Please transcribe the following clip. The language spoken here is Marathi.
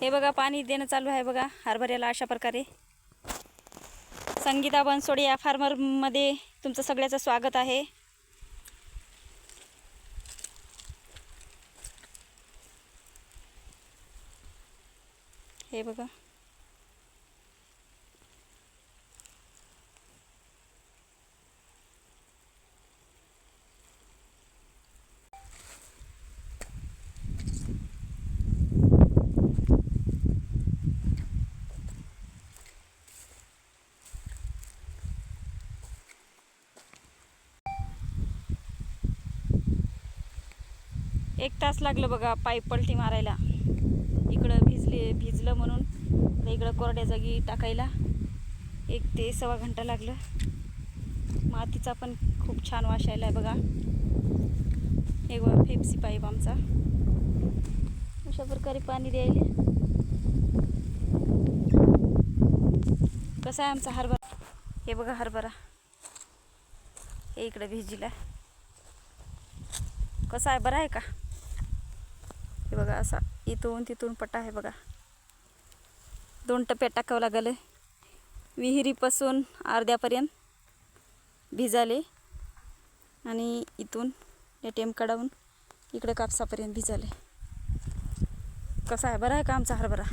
हे बघा पाणी देणं चालू आहे बघा हरभऱ्याला अशा प्रकारे। संगीता बनसोडे या फार्मरमध्ये तुमचं सगळ्याचं स्वागत आहे। हे बघा एक तास लागलं बघा पाईप पलटी मारायला। इकडं भिजलं म्हणून इकडं कोरड्या जागी टाकायला 1 ते सव्वा घंटा लागलं। मातीचा पण खूप छान वास यायला बघा। एक फेप्सी पाईप आमचा अशा प्रकारे पाणी द्यायला। कसा आहे आमचा हरभरा? हे बघा हरभरा हे इकडे भिजला। कसा आहे, बरा आहे का? हे बघा असा इथून तिथून पट्टा आहे बघा। 2 टप्प्यात टाकावं लागलं। विहिरीपासून अर्ध्यापर्यंत भिजाले आणि इथून एटीएम काढून इकडे कापसापर्यंत भिजाले। कसा आहे, बरा आहे का आमचा हरभरा?